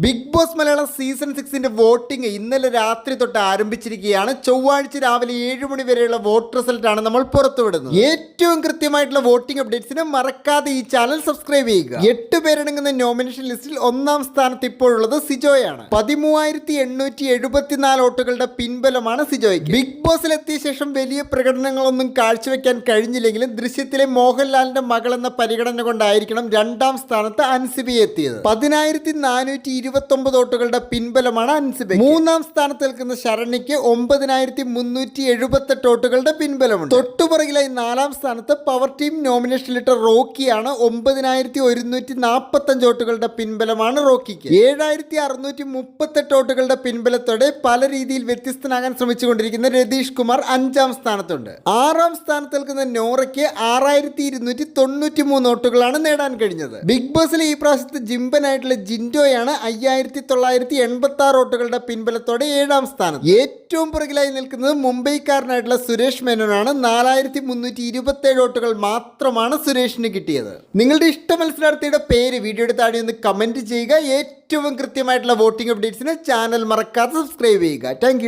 Big Boss Malayalam season 6ന്റെ voting ഇന്നലെ രാത്രി തൊട്ട് ആരംഭിച്ചിരിക്കുകയാണ്. ചൊവ്വാഴ്ച രാവിലെ 7 മണി വരെയുള്ള വോട്ട് റിസൾട്ടാണ് നമ്മൾ പുറത്തുവിടുന്നത്. ഏറ്റവും കൃത്യമായിട്ടുള്ള വോട്ടിംഗ് അപ്ഡേറ്റ്സിന് മറക്കാതെ ഈ ചാനൽ സബ്സ്ക്രൈബ് ചെയ്യുക. 8 പേരടങ്ങുന്ന നോമിനേഷൻ ലിസ്റ്റിൽ ഒന്നാം സ്ഥാനത്ത് ഇപ്പോഴുള്ളത് സിജോയാണ്. 13,874 വോട്ടുകളുടെ പിൻബലമാണ് സിജോയ്ക്ക്. ബിഗ് ബോസിലെത്തിയ ശേഷം വലിയ പ്രകടനങ്ങളൊന്നും കാഴ്ചവെക്കാൻ കഴിഞ്ഞില്ലെങ്കിലും ദൃശ്യത്തിലെ മോഹൻലാലിന്റെ മകൾ എന്ന പരിഗണന കൊണ്ടായിരിക്കണം രണ്ടാം സ്ഥാനത്ത് അൻസിബി എത്തിയത്. 10,429 വോട്ടുകളുടെ പിൻബലമാണ് അൻസിബയ്ക്ക്. മൂന്നാം സ്ഥാനത്ത് നിൽക്കുന്ന ശരണ്യയ്ക്ക് 9,378 വോട്ടുകളുടെ പിൻബലമുണ്ട്. തൊട്ടുപുറകിലായി നാലാം സ്ഥാനത്ത് പവർ ടീം നോമിനേഷനിലിട്ട റോക്കിയാണ്. 9,145 വോട്ടുകളുടെ പിൻബലമാണ് റോക്കിക്ക്. 7,638 വോട്ടുകളുടെ പിൻബലത്തോടെ പല രീതിയിൽ വ്യത്യസ്തനാകാൻ ശ്രമിച്ചുകൊണ്ടിരിക്കുന്ന രതീഷ് കുമാർ 5ാം സ്ഥാനത്തുണ്ട്. 6ാം സ്ഥാനത്ത് നിൽക്കുന്ന നോറയ്ക്ക് 6,293 വോട്ടുകളാണ് നേടാൻ കഴിഞ്ഞത്. ബിഗ് ബോസിലെ ഈ പ്രാവശ്യത്തെ ജിംബനായിട്ടുള്ള ജിൻഡോയാണ് 5,986 വോട്ടുകളുടെ പിൻബലത്തോടെ 7ാം സ്ഥാനത്ത്. ഏറ്റവും പുറകിലായി നിൽക്കുന്നത് മുംബൈക്കാരനായിട്ടുള്ള സുരേഷ് മേനോനാണ്. 4,327 വോട്ടുകൾ മാത്രമാണ് സുരേഷിന് കിട്ടിയത്. നിങ്ങളുടെ ഇഷ്ട മത്സരാർത്ഥിയുടെ പേര് വീഡിയോയുടെ താഴെ ഒന്ന് കമന്റ് ചെയ്യുക. ഏറ്റവും കൃത്യമായിട്ടുള്ള വോട്ടിംഗ് അപ്ഡേറ്റ്സിന് ചാനൽ മറക്കാതെ സബ്സ്ക്രൈബ് ചെയ്യുക. താങ്ക്